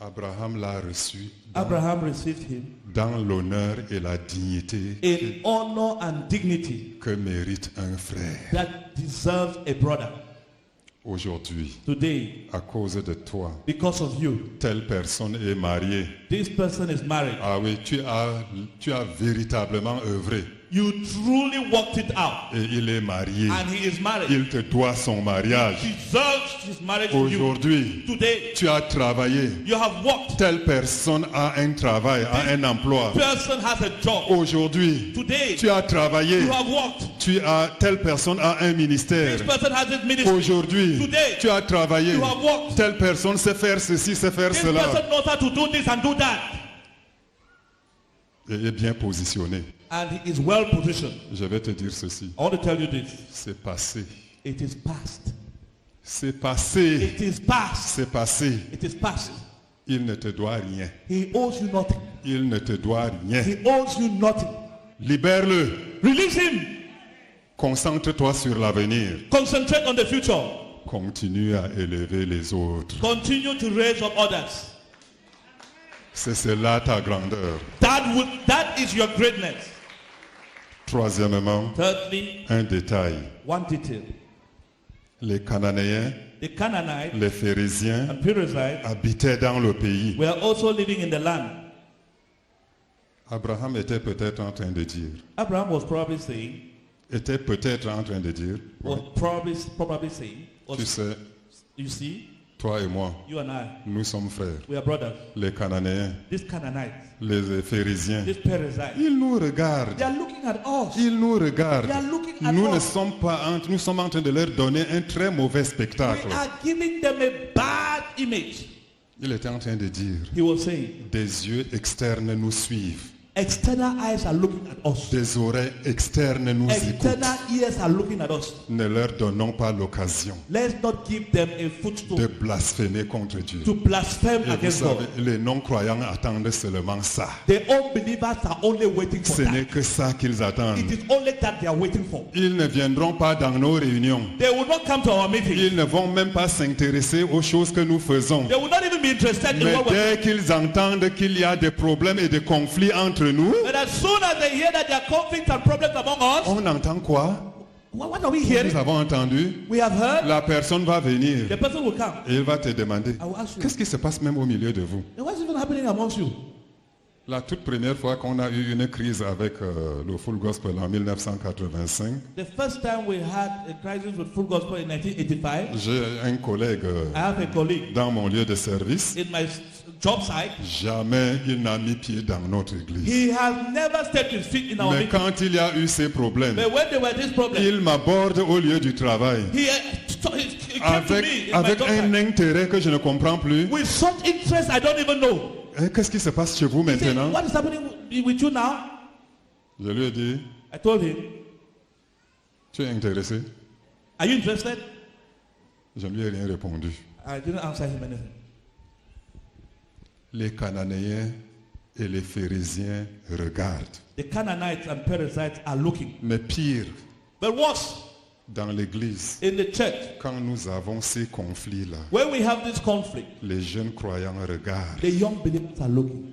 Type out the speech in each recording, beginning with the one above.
Abraham l'a reçu Abraham received him dans l'honneur et la dignité in honor and dignity que mérite un frère. that deserves a brother. Aujourd'hui, Today, à cause de toi, because of you, telle personne est mariée. this person is married. Ah oui, tu as véritablement œuvré You truly worked it out. et il est marié. And he is married. Il te doit son mariage. He deserves his marriage to you. Aujourd'hui, Today, tu as travaillé. you have worked. Telle personne a un travail, a un emploi. Person has a job. Aujourd'hui, Today, tu as travaillé. you have worked. Telle personne a un ministère. This person has his ministry. Aujourd'hui, Today, tu as travaillé. you have worked. Telle personne sait faire ceci, sait faire This cela. person knows how to do this and do that. Et est bien positionné. And he is well positioned. Je vais te dire ceci. I want to tell you this. C'est passé. It is past. C'est passé. It is past. C'est passé. It is past. Il ne te doit rien. He owes you nothing. Il ne te doit rien. He owes you nothing. Libère-le. Release him. Concentre-toi sur l'avenir. Concentrate on the future. Continue à élever les autres. Continue to raise up others. C'est cela ta grandeur. That is your greatness. Troisièmement, Thirdly, un détail. one detail. Les Cananéens, The Canaanites les Phérésiens and Perizzites habitaient dans le pays. were also living in the land. Abraham était peut-être en train de dire, Abraham was probably saying, tu sais, you see, toi et moi, you and I, nous sommes frères. we are brothers. Les Cananéens, These Canaanites, les Phérésiens, these Perizzites, ils nous regardent. they are looking at us. Ils nous regardent. They are looking at Nous us. nous sommes en train de leur donner un très mauvais spectacle. We are giving them a bad image. Il était en train de dire, He was saying, des yeux externes nous suivent. external eyes are looking at us. Des oreilles externes nous écoutent. External ears are looking at us. Ne leur donnons pas l'occasion Let's not give them a de footstool blasphémer contre Dieu. to blaspheme Et vous against savez, God. les non-croyants attendent seulement ça. The unbelievers are only waiting for Ce n'est that. que ça qu'ils attendent. It is only that they are waiting for. Ils ne viendront pas dans nos réunions. They will not come to our meeting. Ils ne vont même pas s'intéresser aux choses que nous faisons. They will not even be interested in Mais what we're dès qu'ils entendent qu'il y a des problèmes et des conflits entre nous, doing. But as soon as they hear that there are conflicts and problems among us, on entend quoi? what are we Nous hearing? avons entendu, We have heard la personne va venir the person will come. et il va te demander, I will ask you, qu'est-ce qui se passe même au milieu de vous? what's even happening amongst you? La toute première fois qu'on a eu une crise avec le Full Gospel en 1985, The first time we had a crisis with Full Gospel in 1985, j'ai un collègue I have a colleague dans mon lieu de service, in my job site. jamais il n'a mis pied dans notre église. He has never stepped his feet in our Mais meeting. quand il y a eu ces problèmes, But when there were these problems, il m'aborde au lieu du travail he came to me in my avec job un site intérêt que je ne comprends plus. with such interest I don't even know. Hein, qu'est-ce qui se passe chez vous He said, maintenant? what is happening with you now? Je lui ai dit, I told him, tu es intéressé? are you interested? Je ne lui ai rien répondu. I didn't answer him anything. Les Cananéens et les Phérésiens regardent. The Canaanites and Perizzites are looking. Mais pire, But worse, dans l'église, in the church, quand nous avons ces conflits-là, when we have this conflict, les jeunes croyants regardent. the young believers are looking.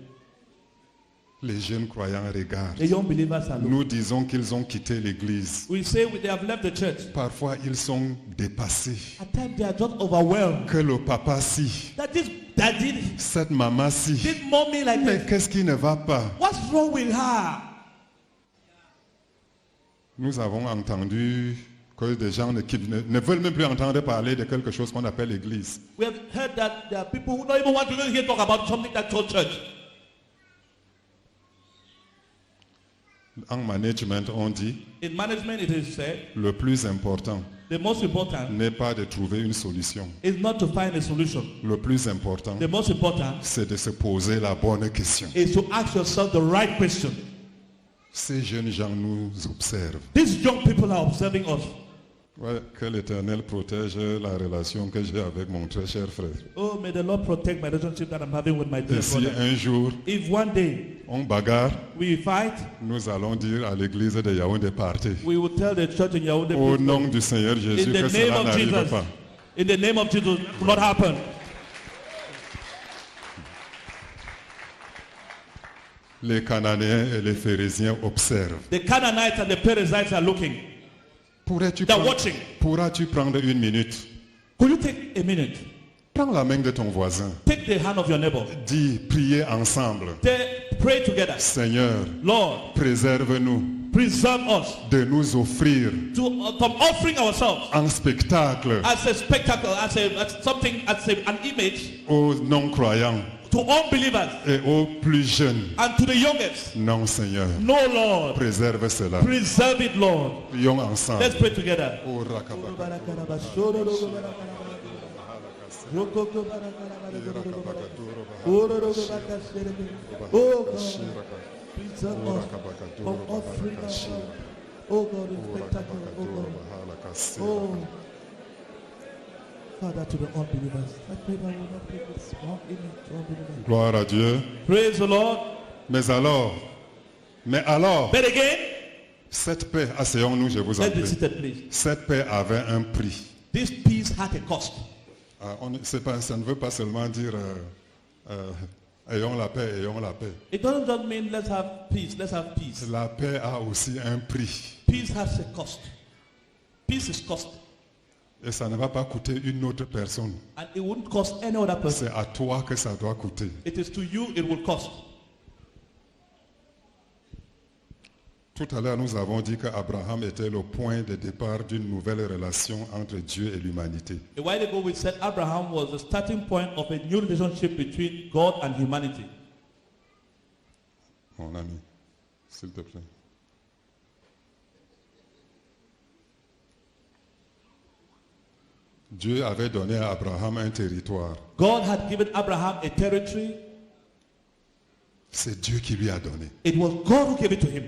Les jeunes croyants regardent. The young believers are looking. Nous disons qu'ils ont quitté l'église. We say they have left the church. Parfois, ils sont dépassés. At times they are just overwhelmed. Que le papa si, That this daddy, cette maman si. this mommy like Mais this. qu'est-ce qui ne va pas? What's wrong with her? Nous avons entendu que des gens ne veulent même plus entendre parler de quelque chose qu'on appelle l'église. We have heard that there are people who don't even want to hear talk about something that's called church. En management, on dit, In management, it is said, le plus important the most important n'est pas de trouver une solution. is not to find a solution. Le plus important, The most important c'est de se poser la bonne question. is to ask yourself the right question. Ces jeunes gens nous observent. These young people are observing us. Ouais, que l'Éternel protège la relation que j'ai avec mon très cher frère. Oh, may the Lord protect my relationship that I'm having with my dear Et si brother. un jour If one day on bagarre, we fight, nous allons dire à l'église de Yaoundé partez. we will tell the church in Yaoundé, Au please nom go. du Seigneur Jésus, In que the name cela of n'arrive Jesus. pas. In the name of Jesus, it will not happen. Les Cananéens et les Phérésiens observent. The Canaanites and the Perizzites are looking. They're watching. Pourras-tu prendre une minute? Could you take a minute? Prends la main de ton voisin. Take the hand of your neighbor. Dis, priez ensemble. Pray together. Seigneur, Lord, préserve-nous preserve us de nous offrir from offering ourselves en spectacle as a spectacle, as something, as an image aux non-croyants to unbelievers et aux plus jeunes. and to the youngest. Non, Seigneur. No, Lord. Préserve cela. Preserve it, Lord. Prions ensemble. Let's pray together. Oh, rakabaka. Oh God, preserve us from offering ourselves. Oh God, in spectacle, oh God. Oh, Father, to the unbelievers. I pray that we will not take this small image to unbelievers. Gloire à Dieu. Praise the Lord. Mais alors, But again, cette paix, asseyons-nous, je vous en let's be prie. seated, please. Cette paix avait un prix. This peace had a cost. Ah, ça ne veut pas seulement dire ayons la paix, ayons la paix. It doesn't just mean let's have peace, let's have peace. La paix a aussi un prix. Peace has a cost. Peace is cost. Et ça ne va pas coûter une autre personne. And it won't cost any other person. C'est à toi que ça doit coûter. It is to you it will cost. Tout à l'heure, nous avons dit qu'Abraham était le point de départ d'une nouvelle relation entre Dieu et l'humanité. A while ago we said Abraham was the starting point of a new relationship between God and humanity. Mon ami, s'il te plaît. Dieu avait donné à Abraham un territoire. God had given Abraham a territory. C'est Dieu qui lui a donné. It was God who gave it to him.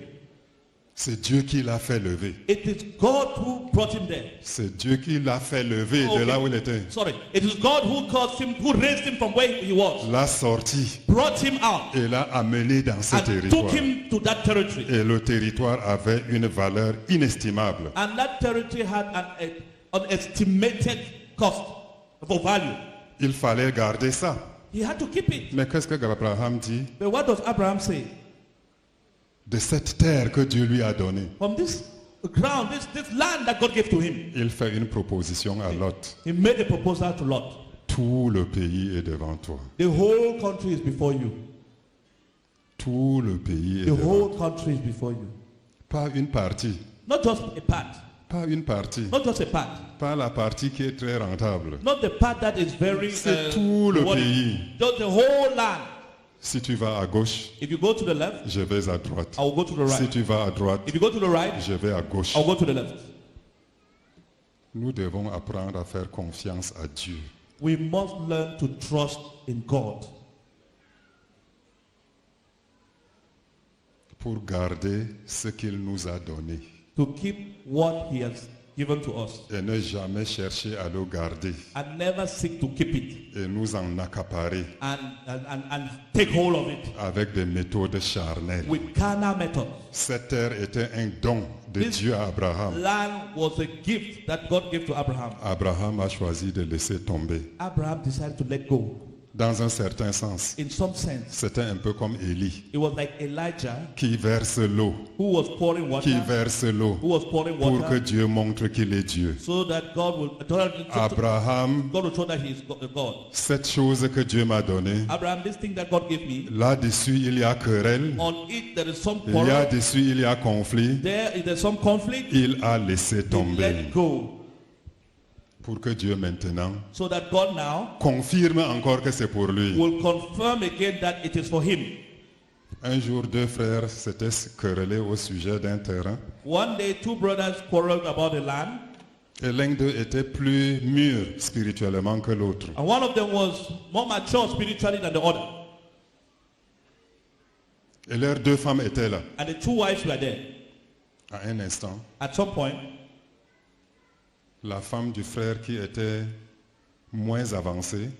C'est Dieu qui l'a fait lever. It is God who brought him there. C'est Dieu qui l'a fait lever Okay. de là où il était. Sorry. It is God who caused him, who raised him from where he was, L'a sorti brought him out, et l'a amené dans ce and territoire. took him to that territory. Et le territoire avait une valeur inestimable. And that territory had an unestimated cost for value. Il fallait garder ça. He had to keep it. Mais qu'est-ce que Abraham dit? But what does Abraham say? De cette terre que Dieu lui a donnée, From this ground, this land that God gave to him, il fait une proposition à Lot. he made a proposal to Lot. Tout le pays est devant toi. The whole country is before you. Tout le pays est The devant whole toi. country is before you. Pas une partie. Not just a part. Pas une partie. Not just a part. Pas la partie qui est très rentable. Not the part that is very C'est tout le rewarding. pays. Just the whole land. Si tu vas à gauche, If you go to the left, je vais à droite. I will go to the Si right. tu vas à droite, If you go to the right, je vais à gauche. I will go to the left. Nous devons apprendre à faire confiance à Dieu. We must learn to trust in God Pour garder ce qu'il nous a donné. to keep what He has given to us Et ne jamais chercher à le garder. and never seek to keep it Et nous en accaparer and take hold of it avec des méthodes charnelles. with carnal methods. Cette terre était un don de This Dieu à Abraham. Land was a gift that God gave to Abraham. Abraham a choisi de laisser tomber. Abraham decided to let go. Dans un certain sens, In some sense, c'était un peu comme Élie it was like Elijah qui verse l'eau, who was pouring qui water, verse l'eau who was pouring pour que water, Dieu montre qu'il est Dieu. so that God will Abraham, God will show that He is God. cette chose que Dieu m'a donnée, Abraham, this thing that God gave me, là-dessus il y a querelle, on it there is some il y a quarrel, dessus il y a conflit, there's some conflict, il a laissé He tomber let go. pour que Dieu maintenant So that God now confirme encore que c'est pour lui. will confirm again that it is for him. Un jour, deux frères s'étaient querellés au sujet d'un terrain One day, two brothers quarreled about the land, et l'un d'eux était plus mûr spirituellement que l'autre. and one of them was more mature spiritually than the other. Et leurs deux femmes étaient là. And the two wives were there. À un instant, At some point, la femme du frère qui était moins avancée,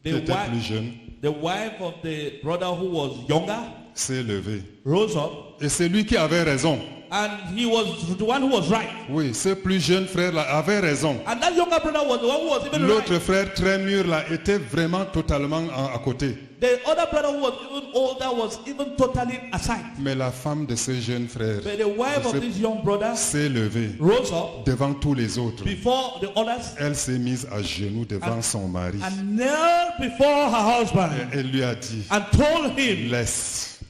qui the était plus jeune, wife of the brother who was younger s'est levée. rose up, Et c'est lui qui avait raison. And he was the one who was right. Oui, ce plus jeune frère là avait raison. And that younger brother was the one who was even L'autre right. frère très mûr là était vraiment totalement à côté. The other brother who was even older was even totally aside. Mais la femme de ce jeune frère But the wife of this young brother s'est levée rose up devant tous les autres. before the others Elle s'est mise à genoux devant son mari. and knelt before her husband Et elle lui a dit, and told him, laisse,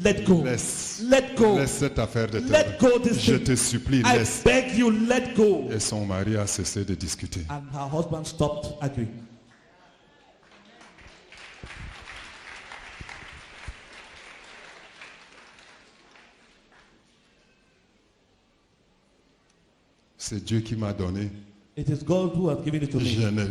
let go. laisse, Let go. laisse cette affaire de Let go this Je thing. te supplie, I laisse. beg you, let go. Et son mari a cessé de discuter. And her husband stopped arguing. C'est Dieu qui m'a donné. It is God who has given it to me.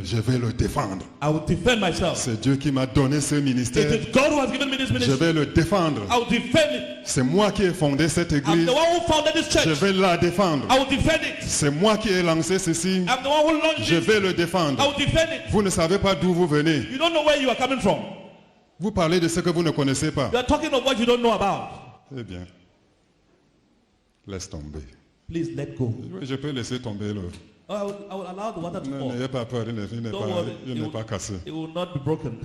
Je vais le défendre. I will defend myself. C'est Dieu qui m'a donné ce It ministère. is God who has given me this Je ministry. vais le défendre. I will defend it. C'est moi qui ai fondé cette I'm église. the one who founded this Je church. vais la défendre. I will defend it. C'est moi qui ai lancé ceci. I'm the one who launched Je it. vais le I défendre. will defend it. Vous ne savez pas d'où vous venez. You don't know where you are coming from. Vous parlez de ce que vous ne connaissez pas. You are talking of what you don't know about. Eh bien, laisse tomber. Please let go. Oui, je peux laisser tomber l'eau. I will allow the water to fall. N'ayez pas peur, il n'est Don't pas, worry. il n'est pas cassé. It will not be broken.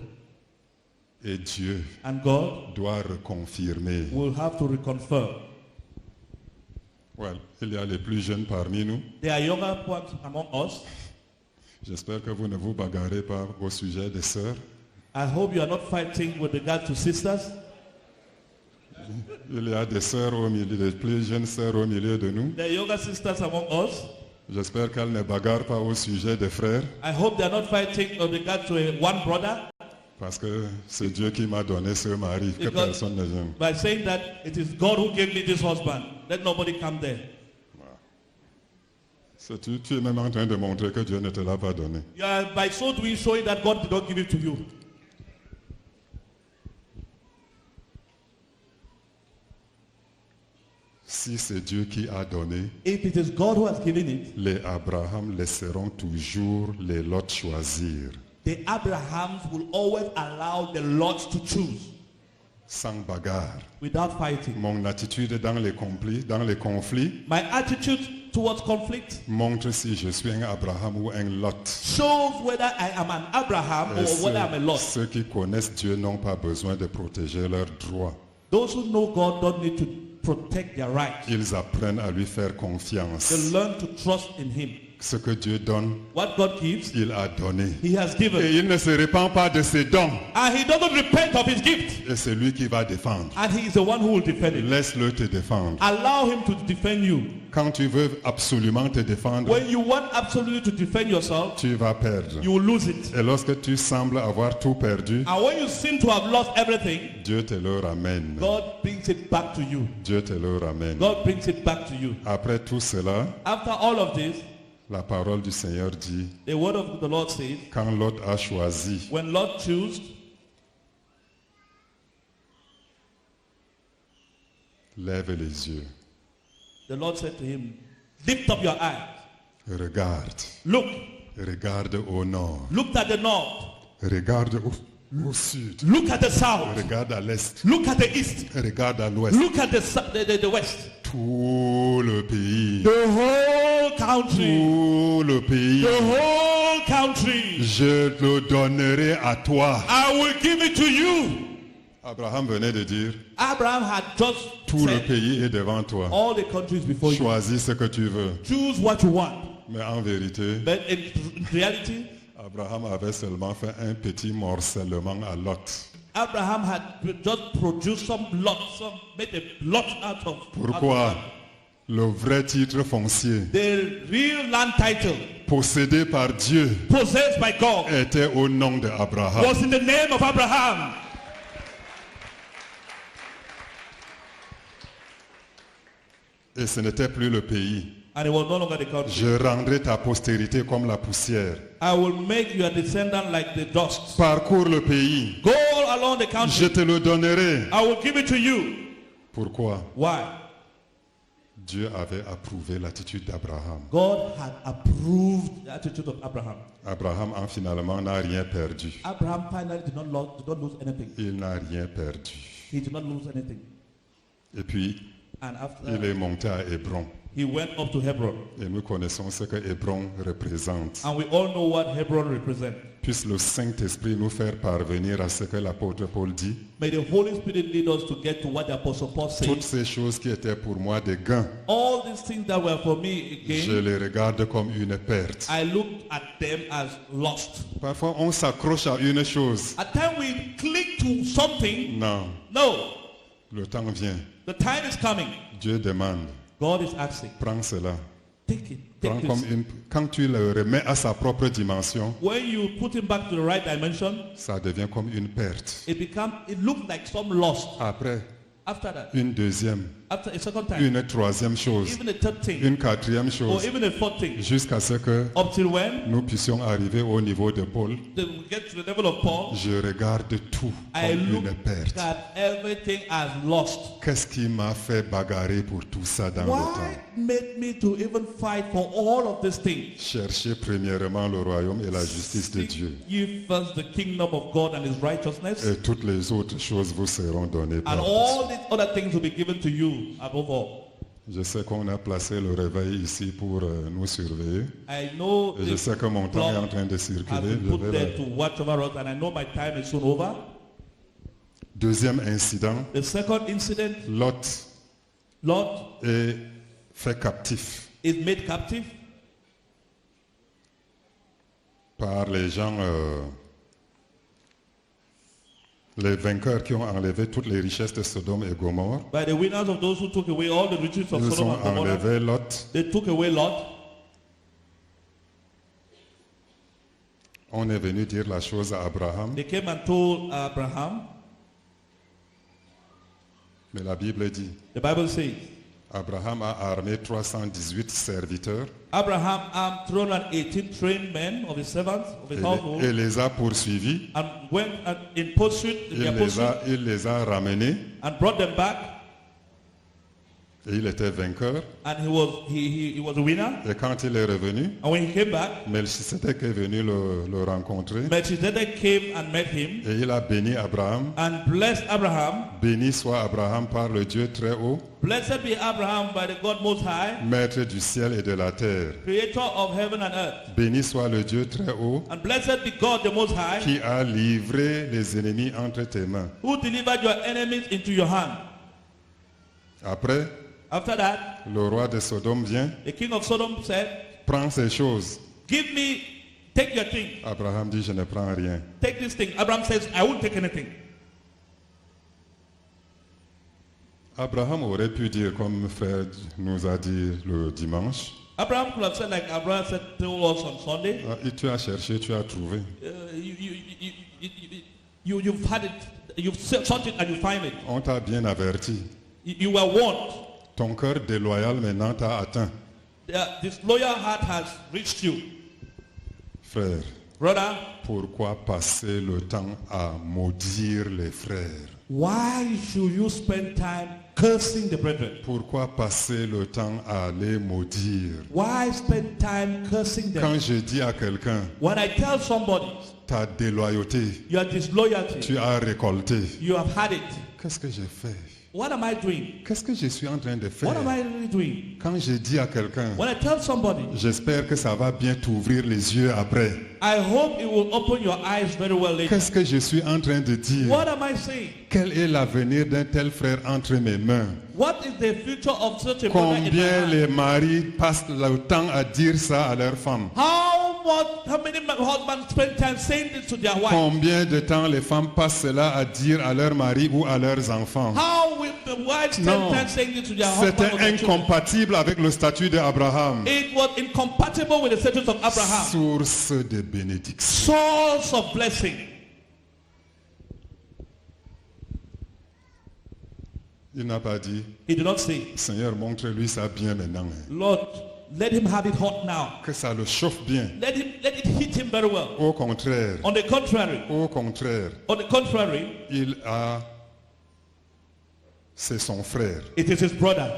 Et Dieu And God doit reconfirmer. will have to reconfirm. Well, il y a les plus jeunes parmi nous. There are younger ones among us. J'espère que vous ne vous bagarrez pas au sujet des sœurs. I hope you are not fighting with regard to sisters. Il y a des sœurs au milieu, des plus jeunes sœurs au milieu de nous. There are younger sisters among us. J'espère qu'elles ne bagarrent pas au sujet des frères. I hope they are not fighting with regard to one brother. Parce que c'est Dieu qui m'a donné ce mari que Because- personne ne gêne. By saying that it is God who gave me this husband. Let nobody come there. Tu es même en train de montrer que Dieu ne te l'a pas donné. You are by so doing showing that God did not give it to you. Si c'est Dieu qui a donné, If it is God who has given it, les Abraham laisseront toujours les Lot choisir, the Abrahams will always allow the Lord to choose sans bagarre. without fighting. Mon attitude dans les conflits My attitude towards conflict montre si je suis un Abraham ou un Lot. shows whether I am an Abraham Et or whether I'm a Lot. ceux qui connaissent Dieu n'ont pas besoin de protéger leurs droits. Those who know God don't need to protect their rights. Ils apprennent à lui faire confiance. They learn to trust in Him. Ce que Dieu donne, What God gives, il a donné. He has given. Et il ne se répand pas de ses dons. And He doesn't repent of His gift. Et c'est lui qui va défendre. And He is the one who will defend it. Laisse-le te défendre. Allow Him to defend you. Quand tu veux absolument te défendre, When you want absolutely to defend yourself, tu vas perdre. you will lose it. Et lorsque tu sembles avoir tout perdu, And when you seem to have lost everything, Dieu te le ramène. God brings it back to you. Dieu te le ramène. God brings it back to you. Après tout cela, After all of this, la parole du Seigneur dit, the word of the Lord says, quand Lot a choisi, when Lord chose, lève les yeux, the Lord said to him, lift up your eyes. regarde, Look. regarde au nord, Look at the north. regarde au sud, Look at the south. regarde à l'est, Look at the east. regarde à l'ouest, Look at the west. tout le pays, The whole country. tout le pays, The whole country. je le donnerai à toi. I will give it to you. Abraham venait de dire, Abraham had just tout le said, pays est devant toi. all the countries before you. Choisis ce que tu veux. Choose what you want. Mais en vérité, But in reality, Abraham avait seulement fait un petit morcellement à Lot. Abraham had just produced some lot, made a lot out of. Pourquoi? Le vrai titre foncier, The real land title, possédé par Dieu, possessed by God, était au nom d'Abraham. was in the name of Abraham. Et ce n'était plus le pays. And it was no longer the country. Je rendrai ta postérité comme la poussière. I will make your descendant like the dust. Parcours le pays. Go all along the Je country. te le donnerai. I will give it to you. Pourquoi? Why? Dieu avait approuvé l'attitude d'Abraham. God had approved the attitude of Abraham. Abraham, en finalement, n'a rien perdu. Abraham finally did not lose anything. Il n'a rien perdu. He did not lose anything. Et puis, And after il est monté à Hébron. he went up to Hebron. Et nous connaissons ce que Hébron représente. And we all know what Hebron represents. Puisse le Saint-Esprit nous faire parvenir à ce que l'apôtre Paul dit. May the Holy Spirit lead us to get to what the Apostle Paul Toutes says. ces choses qui étaient pour moi des gains, All these things that were for me je again, les regarde comme une perte. I looked at them as lost. Parfois, on s'accroche à une chose. At times we cling to something. Non, No, le temps vient. the time is coming. Dieu demande, God is asking, prends cela. take it. Prends Take comme this. quand tu le remets à sa propre dimension, When you put him back to the right dimension, ça devient comme une perte. it looks like some lost. Après, After that, une deuxième, after a second time, une troisième chose, even a third thing, une quatrième or chose, even a fourth thing, jusqu'à ce que up till when nous puissions arriver au niveau de Paul. we get to the level of Paul, Je regarde tout I comme look une perte. at everything as lost. Qu'est-ce qui m'a fait bagarrer pour tout ça dans le Why temps? made me to even fight for all of these things? Cherchez premièrement le royaume et la justice de Seek Dieu. ye first the kingdom of God and his righteousness, Et toutes les autres choses vous seront données and par all these other things will be given to you above all. Je sais qu'on a placé le réveil ici pour nous surveiller. I know Et je the sais que mon temps est en train de has circuler. been Je put vais there le- to watch over us, and I know my time is soon over. Deuxième incident, The second incident, Lot Lot est fait captif is made captive par les gens, les vainqueurs qui ont enlevé toutes les richesses de Sodome et Gomorre. by the winners of those who took away all the riches of Ils Sodom ont and Gomorrah. enlevé Lot. They took away Lot. On est venu dire la chose à Abraham, They came and told Abraham. mais la Bible dit, The Bible says, Abraham a armé 318 serviteurs Abraham armed 318 trained men of his servants, of his household, et les a poursuivis. and went in pursuit, in their pursuit, Il les a ramenés and brought them back. et il était vainqueur. And he was a winner. Et quand il est revenu, And when he came back, Melchisedec est venu le rencontrer Melchizedek came and met him et il a béni Abraham. and blessed Abraham. Béni soit Abraham par le Dieu très haut, Blessed be Abraham by the God Most High, maître du ciel et de la terre. creator of heaven and earth. Béni soit le Dieu très haut And blessed be God the Most High, qui a livré les ennemis entre tes mains. who delivered your enemies into your hand. Après, After that, le roi de Sodome vient, the king of Sodom said, prend ces choses. take your thing, Abraham dit, je ne prends rien. take this thing. Abraham says, I won't take anything. Abraham aurait pu dire, comme Fred nous a dit le dimanche, Abraham could have said, like Abraham said to us on Sunday, ah, tu as cherché, tu as trouvé. you've had it, you've sought it and you find it. On t'a bien averti. You were warned. Ton cœur déloyal maintenant t'a atteint. This loyal heart has reached you. Frère, Brother, pourquoi passer le temps à maudire les frères? why should you spend time cursing the brethren? Pourquoi passer le temps à les maudire? Why spend time cursing them? Quand je dis à quelqu'un, When I tell somebody, ta déloyauté, your disloyalty, tu as récolté, you have had it. qu'est-ce que j'ai fait? What am I doing? Qu'est-ce que je suis en train de What am faire? I really doing? Quand je dis à quelqu'un, When I tell somebody, j'espère que ça va bien t'ouvrir les yeux après. I hope it will open your eyes very well later. Qu'est-ce que je suis en train de dire? What am I saying? Quel est l'avenir d'un tel frère entre mes mains? What is the future of such a brother in my Combien hand? les maris passent le temps à dire ça à leurs femmes? How many husbands spend time saying this to their wife? Combien de temps les femmes passent cela à dire à leur mari ou à leurs enfants? How will the wives spend Non. time saying this to their husband or C'était their children? incompatible avec le statut d'Abraham. It was incompatible with the status of Abraham. Source de bénédiction. Source of blessing. Il n'a pas dit, He did not say, Seigneur, montre-lui ça bien maintenant. Lord, let him have it hot now. Que ça le chauffe bien. Let it hit him very well. Au contraire, On the contrary, il a, c'est son frère. it is his brother.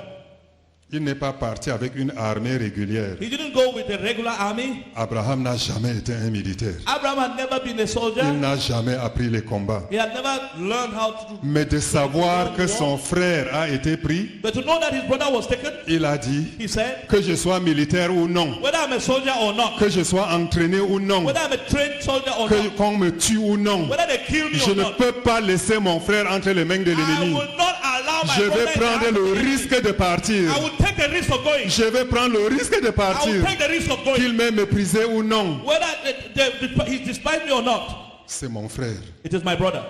Il n'est pas parti avec une armée régulière. He didn't go with a regular army. Abraham n'a jamais été un militaire. Abraham had never been a soldier. Il n'a jamais appris les combats. He had never learned how to do. Mais de savoir que son frère a été pris, But to know that his brother was taken, il a dit he said, que je sois militaire ou non, whether I'm a soldier or not, que je sois entraîné ou non, whether I'm a trained soldier or que not, qu'on me tue ou non, whether they kill me je or ne not, peux pas laisser mon frère entre les mains de I l'ennemi. will not allow my Je brother vais in the prendre hands le of the enemy. risque de partir. I will take the risk of going. Je vais prendre le risque de I partir. will take the risk of going. Qu'il m'ait méprisé ou non, Whether he despised me or not, c'est mon frère. it is my brother.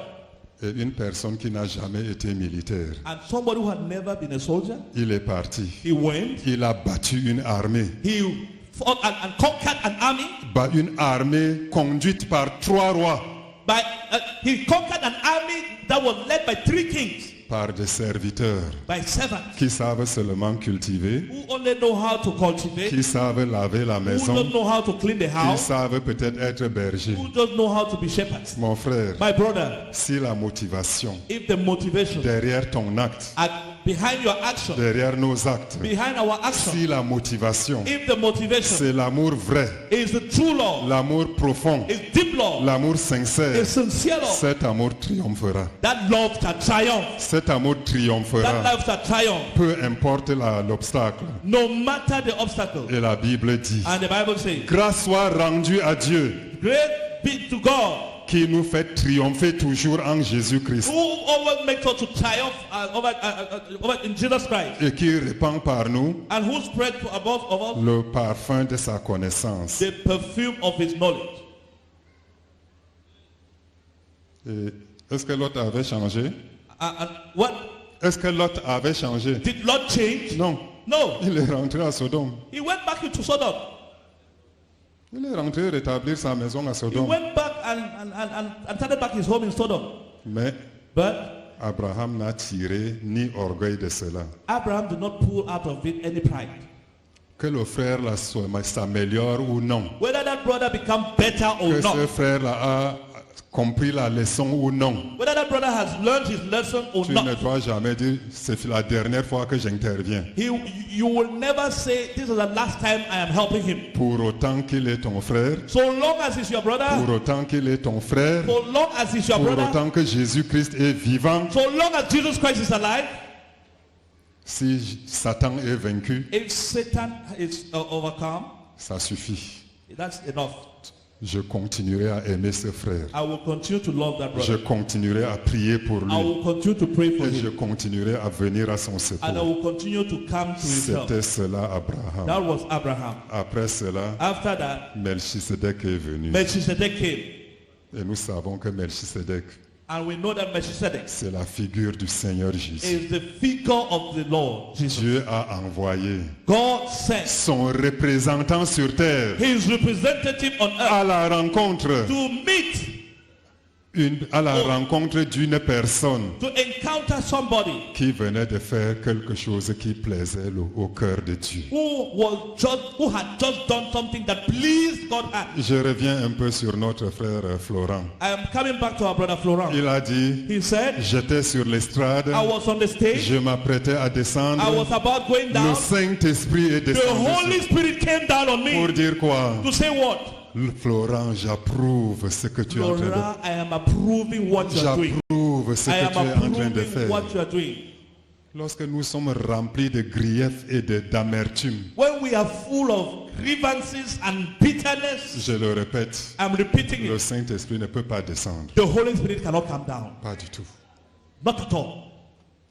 Et une personne qui n'a jamais été militaire. And somebody who had never been a soldier, Il est parti. he went, Il a battu une armée. he fought and conquered an army. Une armée conduite par 3 rois. He conquered an army that was led by 3 kings, Par des serviteurs by servants qui savent seulement cultiver, who only know how to cultivate, qui savent laver la who maison, don't know how to clean the qui house, savent peut-être être bergers. who don't know how to be shepherds. Mon frère, My brother, si la motivation if the motivation derrière ton acte, behind your action, derrière nos actes, behind our action, si la motivation, if the motivation c'est l'amour vrai, is the true love, l'amour profond, is deep love, l'amour sincère, is sincere love, cet amour triomphera. that love can triumph. Cet amour That triomphera. love can triumph, Peu importe l'obstacle. no matter the obstacle. Et la Bible dit, And the Bible says, grâce soit rendue à Dieu great be to God, qui nous fait triompher toujours en Jésus-Christ who always makes us to triumph over in Jesus Christ, et qui répand par nous and who spread above of us le parfum de sa connaissance. the perfume of his knowledge. Et est-ce que l'autre avait changé? And what Est-ce que l'autre avait changé? did Lord change? Non. No, Il est rentré à Sodome. he went back into Sodom. Il est rentré rétablir sa maison à He Sodome. went back and started back his home in Sodom. Mais But Abraham n'a tiré ni orgueil de cela. Abraham did not pull out of it any pride. Que le frère là s'améliore ou non. Whether that brother become better or Que ce not, frère là a compris la leçon ou non. whether that brother has learned his lesson or Tu ne not, dois jamais dire c'est la dernière fois que j'interviens. you will never say this is the last time I am helping him. Pour autant qu'il est ton frère, So long as he's your brother, pour autant qu'il est ton frère, so long as he's your pour brother, autant que Jésus-Christ est vivant, so long as Jesus Christ is alive, si Satan est vaincu, if Satan is overcome, ça suffit. that's enough. Je continuerai à aimer ce frère. I will continue to love that Je brother. continuerai à prier pour I lui. will continue to pray for Et je him. continuerai à venir à son And I secours. will continue to come to his help. C'était cela Abraham. That was Abraham. Après cela, After that, Melchisedec est venu. Melchizedek came. Et nous savons que Melchisedec, And we know that Melchizedek c'est la figure du Seigneur Jésus. is the figure of the Lord Jesus. Dieu a envoyé God sent son représentant sur terre his representative on earth à la rencontre, to meet, rencontre d'une personne to encounter somebody qui venait de faire quelque chose qui plaisait au cœur de Dieu. who had just done something that pleased God's heart. Je reviens un peu sur notre frère Florent. I am coming back to our brother Florent. Il a dit, He said, j'étais sur l'estrade, I was on the stage, je m'apprêtais à I descendre, was about going le down, Saint-Esprit est the descendu Holy Spirit came down on pour me dire quoi? to say what? Florent, j'approuve ce que tu es en train de faire. Flora, I am approving what you are doing. J'approuve ce I que am tu es en train de approving faire. what you are doing. Lorsque nous sommes remplis de griefs et d'amertume, When we are full of grievances and bitterness, je le répète, I'm repeating le it, Saint-Esprit ne peut pas descendre. the Holy Spirit cannot come down. Pas du tout. Not at all.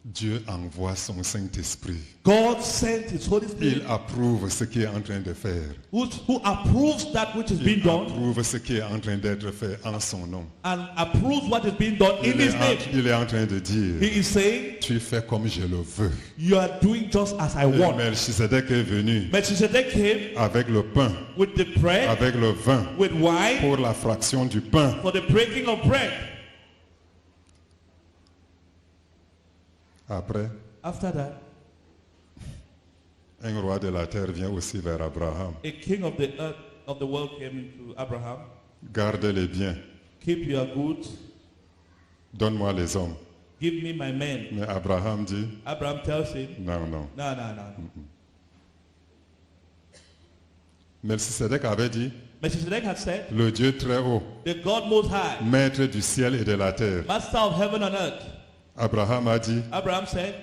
Dieu envoie son Saint-Esprit. God sent his Holy Spirit Il approuve ce qui est en train de faire. who approves that which is being Il done approuve ce qui est en train d'être fait en son nom. and approves what is being done in his name. Il est en train de dire, He is saying, tu fais comme je le veux. you are doing just as I Et want. Melchisedec est venu Melchizedek came avec le pain, with the bread, avec le vin, with wine, pour la fraction du pain. for the breaking of bread. Après, After that, un roi de la terre vient aussi vers Abraham. a king of the earth of the world came to Abraham. Garde les biens, Keep your goods, donne-moi les hommes. give me my men. Mais Abraham dit, Abraham tells him, non, non, no. Melchisedec avait dit, Melchizedek had said, le Dieu très haut, the God Most High, maître du ciel et de la terre. Master of heaven and earth. Abraham a dit, Abraham said,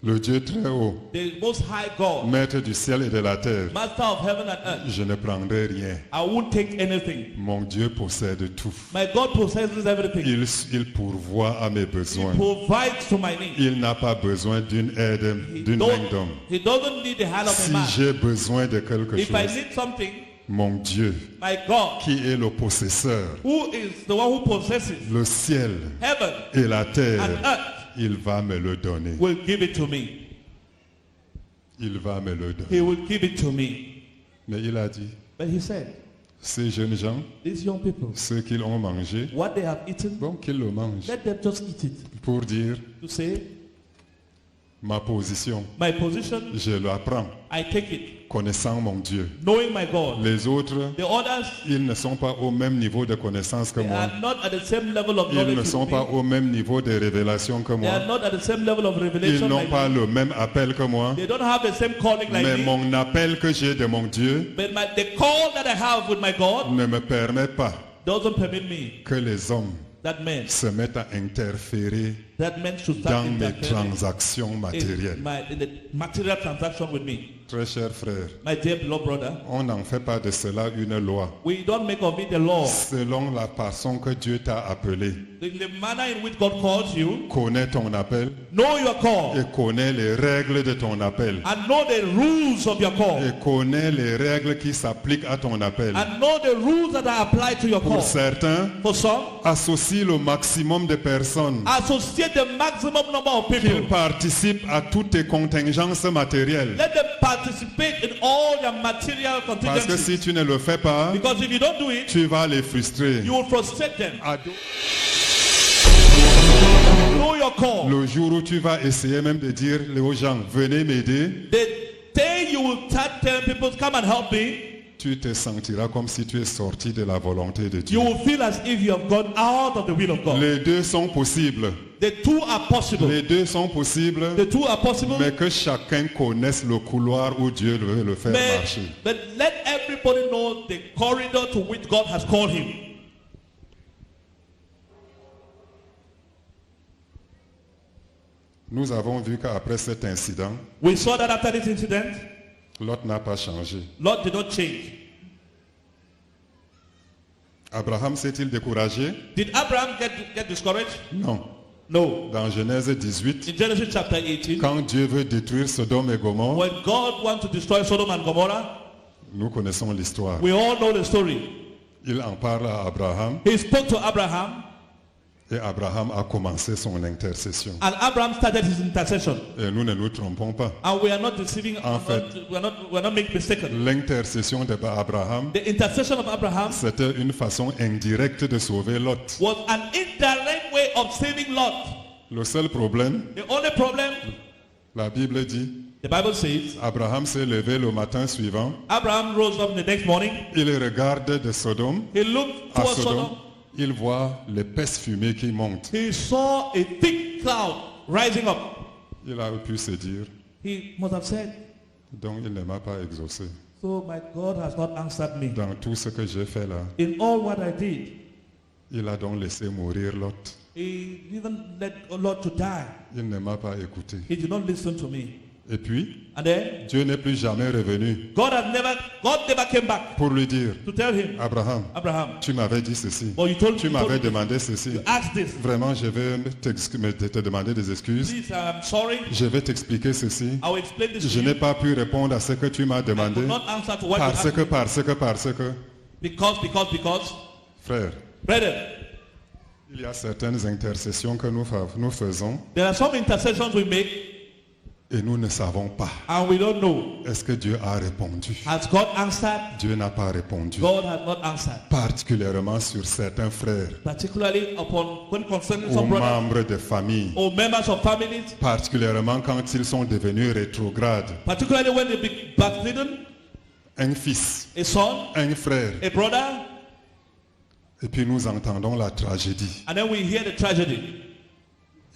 le Dieu très haut, the Most High God, maître du ciel et de la terre. Master of heaven and earth. Je ne prendrai rien. I won't take anything. Mon Dieu possède tout. My God possesses everything. Il pourvoit à mes He besoins. provides to my needs. Il n'a pas besoin d'une aide, d'une main d'homme. He doesn't need the hand of a Si man. j'ai besoin de quelque If I chose, need something, mon Dieu, my God, qui est le possesseur, who is the one who possesses le ciel heaven et la terre, and earth, il va me le donner. will give it to me. Il va me le He donner. will give it to me. Mais il a dit, But he said, ces jeunes gens, these young people, ceux qui l'ont mangé, what they have eaten, bon, qu'ils le mangent. let them just eat it. Pour dire, To say, ma position, my position, je la prends, I take it, connaissant mon Dieu. knowing my God. Les autres, The others, ils ne sont pas au même niveau de connaissance que they moi. are not at the same level of Ils ne knowledge sont with pas me. au même niveau de révélation que They are moi. not at the same level of Ils revelation n'ont like pas me. le même appel que moi. They don't have the same calling like Mais me. mon appel que j'ai de mon Dieu But the call that I have with my God ne me permet pas doesn't permit me, que les hommes that man se mettent à interférer should dans start mes interfering transactions matérielles. in the material transaction with me. Très cher frère, My dear beloved brother, on n'en fait pas de cela une loi. we don't make of it a law. Selon la façon que Dieu t'a appelé, In the manner in which God calls you, connais ton appel know your call et connais les règles de ton appel. and know the rules of your call Et connais les règles qui s'appliquent à ton appel. and know the rules that are applied to your Pour call. certains, For some, associe le maximum de personnes associate the maximum number of qu'ils people. participent à toutes tes contingences matérielles. Let them participate in all their material Parce que contingencies. si tu ne le fais pas, Because if you don't do it, tu vas les frustrer. you will frustrate them. À- Know your call. Le jour où tu vas essayer même de dire aux gens, venez m'aider, The day you will start telling people, come and help me, tu te sentiras comme si tu es sorti de la volonté de Dieu. you will feel as if you have gone out of the will of God. Les deux sont possibles. The two are possible. Les deux sont possibles, The two are possible. mais que chacun connaisse le couloir où Dieu veut le faire marcher. But let everybody know the corridor to which God has called him. Nous avons vu qu'après cet incident, We saw that after this incident, Lot n'a pas changé. Lot did not change. Abraham s'est-il découragé? Did Abraham get discouraged? Non. No. Dans Genèse 18, In Genesis chapter 18, quand Dieu veut détruire Sodome et Gomorrhe, when God wants to destroy Sodom and Gomorrah, nous connaissons l'histoire. we all know the story. Il en parle à Abraham He spoke to Abraham, et Abraham a commencé son intercession. and Abraham started his intercession. Et nous ne nous trompons pas. And we are not deceiving, En fait, we are not making mistake. L'intercession d'Abraham, The intercession of Abraham c'était une façon indirecte de sauver Lot. was an indirect way of saving Lot. Le seul problème, The only problem, la Bible dit, the Bible says, Abraham s'est levé le matin suivant, Abraham rose up the next morning. il regarde de Sodome He looked à towards Sodome, Sodom. il voit l'épaisse fumée qui monte. He saw a thick cloud rising up. Il a pu se dire, He must have said, donc il ne m'a pas exaucé. so my God has not answered me. Dans tout ce que j'ai fait là, In all what I did, il a donc laissé mourir Lot. he didn't let Lot to die. Il ne m'a pas écouté. He did not listen to me. Et puis, And then Dieu n'est plus jamais revenu God never came back pour lui dire, to tell him, Abraham, Abraham, tu m'avais dit ceci, but tu m'avais demandé ceci. you asked this. Vraiment, je vais te demander des excuses. Please, I'm sorry. Je vais t'expliquer ceci. I will explain this to Je you. n'ai pas pu répondre à ce que tu m'as I demandé could not answer to what you parce asked que, me. parce que, Because, frère, brethren, il y a certaines intercessions que nous faisons there are some intercessions we make et nous ne savons pas. and we don't know. Est-ce que Dieu a répondu? Has God answered? Dieu n'a pas répondu. God has not answered. Particulièrement sur certains frères Particularly when concerning ou some brothers membres de famille. or members of families, Particulièrement quand ils sont devenus rétrogrades. particularly when they be backslidden, Un fils, a son, un frère. a brother, Et puis nous entendons la tragédie. and then we hear the tragedy.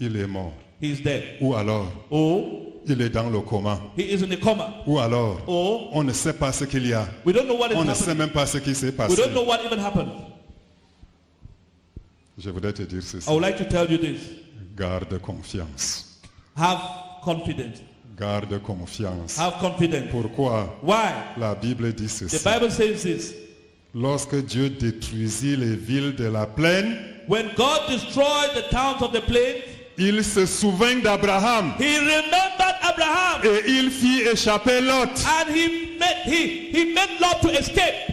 Il est mort. He is dead. Ou alors, Or il est dans le coma. he is in a coma. Ou alors, Or on ne sait pas ce qu'il y a. we don't know what is On ne sait happening. même pas ce qui s'est We passé. don't know what even happened. Je voudrais te dire ceci. I would like to tell you this. Garde confiance. Have confidence. Garde confiance. Have confidence. Pourquoi Why? la Bible dit The ceci? Bible says this. Lorsque Dieu détruisit les villes de la plaine, When God destroyed the towns of the plain, il se souvint d'Abraham he remembered Abraham et il fit échapper Lot. and he made Lot to escape.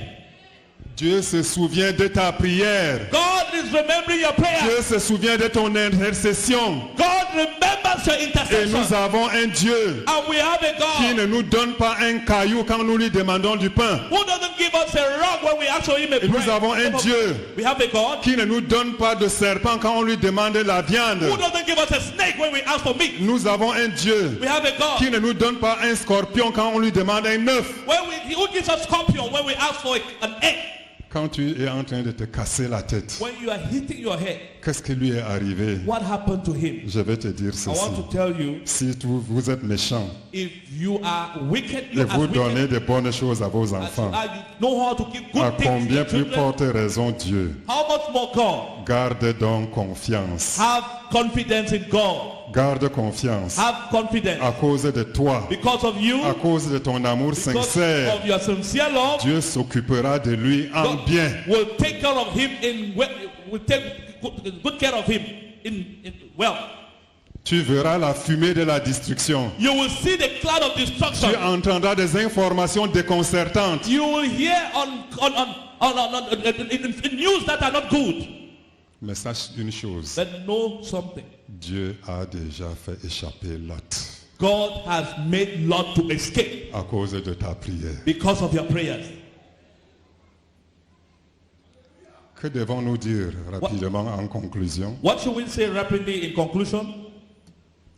Dieu se souvient de ta prière. God is remembering your prayer. Dieu se souvient de ton intercession. God remembers your Et intercession. nous avons un Dieu And we have a qui God ne nous donne pas un caillou quand nous lui demandons du pain. who doesn't give us a rock when we ask for him a Et nous avons un bread. Dieu We have a God qui ne nous donne pas de serpent quand on lui demande la viande. who doesn't give us a snake when we ask for meat. Nous avons un Dieu We have a qui God ne nous donne pas un scorpion quand on lui demande un œuf. who gives us scorpion when we ask for an egg. Quand tu es en train de te casser la tête, When you are hitting your head, qu'est-ce qui lui est arrivé? what happened to him? Je vais te dire I ceci. want to tell you, Si vous êtes méchant if you are wicked, et you vous are donnez wicked. de bonnes choses à vos As you enfants, are, you know how to give à good things to combien your plus children. forte raison Dieu? How much more God? Garde donc confiance. Have confidence in God. Garde confiance. Have confidence. À cause de toi, Because of you, à cause de ton amour because sincère, of your sincere love, Dieu s'occupera de lui en God bien. will take care of him will take good care of him in well. Tu verras la fumée de la destruction. You will see the cloud of Tu destruction. entendras des informations déconcertantes. You will hear in news that are not good. Mais sache une chose, But know something. Dieu a déjà fait échapper Lot God has made Lot to escape à cause de ta prière. because of your prayers. Que devons-nous dire rapidement en conclusion? What should we say rapidly in conclusion?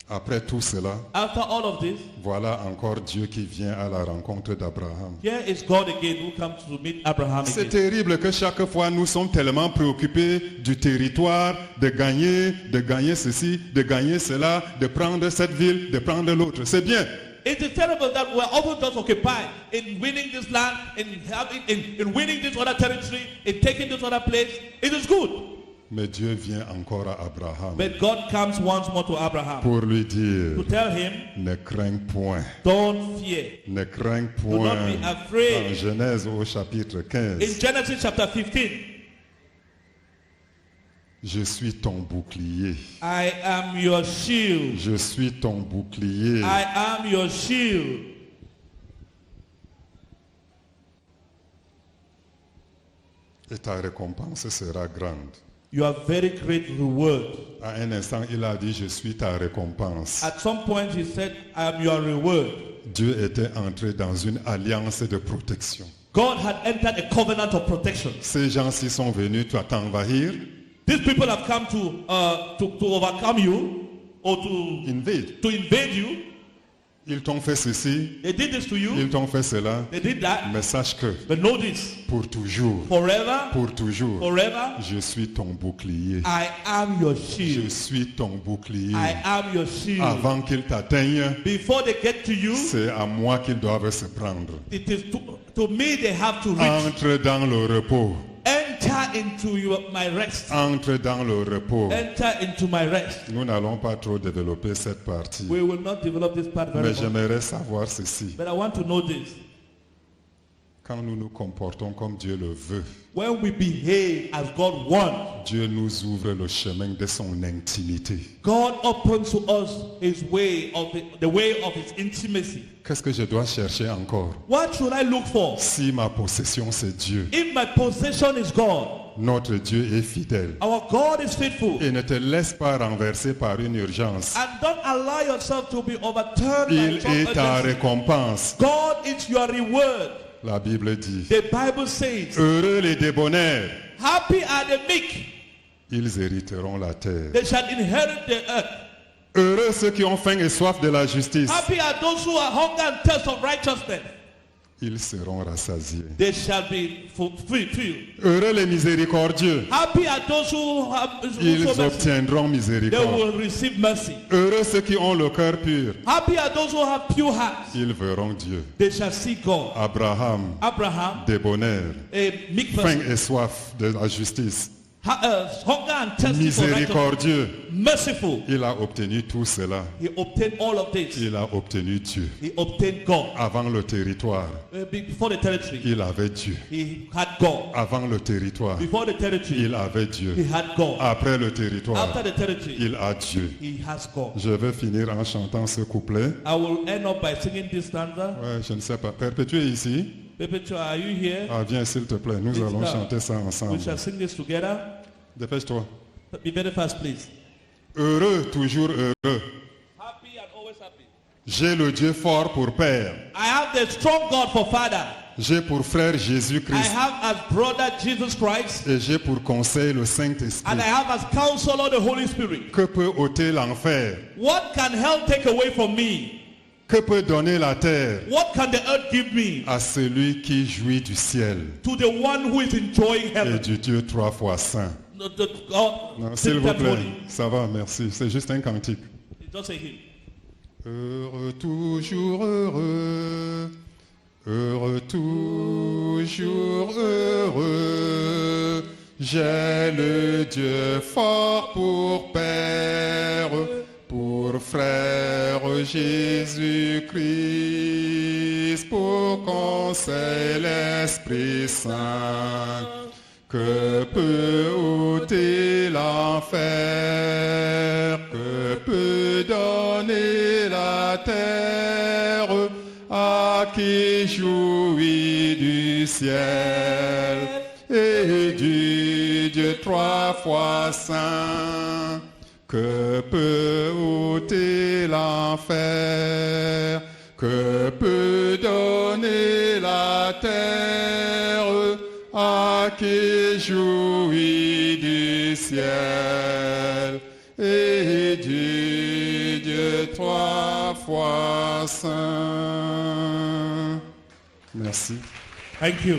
Après tout cela, After all of this, voilà encore Dieu qui vient à la rencontre d'Abraham. here is God again who comes to meet Abraham C'est again. terrible que chaque fois nous sommes tellement préoccupés du territoire, de gagner ceci, de gagner cela, de prendre cette ville, de prendre l'autre. C'est bien. It is terrible that we're often just occupied in winning this land, in winning this other territory, in taking this other place. It is good. Mais Dieu vient encore à Abraham But God comes once more to Abraham pour lui dire, to tell him, ne crains point, don't fear. ne crains Do not point. be afraid. En Genèse au chapitre In 15, Genesis chapter 15, je suis ton bouclier. I am your shield. Je suis ton bouclier. I am your shield. Et ta récompense sera grande. Your very great reward. À un instant, il a dit, je suis ta récompense. At some point he said, I am your reward. Dieu était entré dans une alliance de protection. God had entered a covenant of protection. Ces gens-ci sont venus t'envahir, These people have come to overcome you or to invade you. Ils t'ont fait ceci, They did this to you. ils t'ont fait cela. They did that. Mais sache que But know this. pour toujours, Forever, forever, je suis ton bouclier. I am your Je shield. suis ton bouclier. I am your shield. Avant qu'ils t'atteignent, Before they get to you, c'est à moi qu'ils doivent se prendre. it is to me they have to reach. Entre dans le repos. Enter into my rest. Entre dans le repos. Enter into my rest. Nous n'allons pas trop développer cette partie. We will not develop this part very Mais much. j'aimerais savoir ceci. But I want to know this. Quand nous nous comportons comme Dieu le veut, When we behave as God wants, Dieu nous ouvre le chemin de son intimité. God opens to us his way of the way of his intimacy. Qu'est-ce que je dois chercher encore? What should I look for? Si ma possession c'est Dieu, If my possession is God, notre Dieu est fidèle. our God is faithful. Et ne te laisse pas renverser par une urgence. And don't allow yourself to be overturned by Il some est ta urgency. récompense. God is your reward. La Bible dit, The Bible says, heureux les débonnaires, happy are the meek, ils hériteront la terre. they shall inherit the earth. Heureux ceux qui ont faim et soif de la justice, Happy are those who are hunger and thirst of righteousness. ils seront rassasiés. They shall be fulfilled. Heureux les miséricordieux, Happy are those who have ils who show mercy. obtiendront They miséricorde. will receive mercy. Heureux ceux qui ont le cœur pur, Happy are those who have pure hearts. ils verront Dieu. They shall see God. Abraham, Abraham, débonnaire, a meek faim person, et soif de la justice, hunger and thirsty for righteousness, miséricordieux, merciful. il a obtenu tout cela. He obtained all of this. Il a obtenu Dieu. He obtained God. Avant le territoire, Before the territory, il avait Dieu. he had God. Avant le territoire, Before the territory, il avait Dieu. he had God. Après le territoire, After the territory, il a Dieu. he has God. Je vais finir en chantant ce couplet. I will end up by singing this stanza. Ouais, je ne sais pas. Perpétué ici. Perpetua, are you here? Ah, viens s'il te plaît. Nous It's allons now. chanter ça We ensemble. shall sing this together. Dépêche-toi. Be very fast, please. Heureux, toujours heureux. Happy and always happy. J'ai le Dieu fort pour Père. I have the strong God for Father. J'ai pour frère I Jésus-Christ. have as brother Jesus Christ. Et j'ai pour conseil le And Saint-Esprit. I have as counselor the Holy Spirit. Que peut ôter l'enfer? What can hell take away from me? Que peut donner la terre What can the earth give me? à celui qui jouit du ciel To the one who is enjoying et heaven. du Dieu trois fois saint? The God, Non, s'il vous plaît, holy. ça va, merci. C'est juste un cantique. It's just a hymn. Heureux, toujours heureux. Heureux, toujours heureux. J'ai le Dieu fort pour Père, pour frère Jésus-Christ, pour conseil l'Esprit Saint. Que peut ôter l'enfer, que peut donner la terre à qui jouit du ciel et du Dieu trois fois saint. Que peut ôter l'enfer, que peut donner la terre à qui jouit du ciel et du Dieu trois fois saint. Merci. Thank you.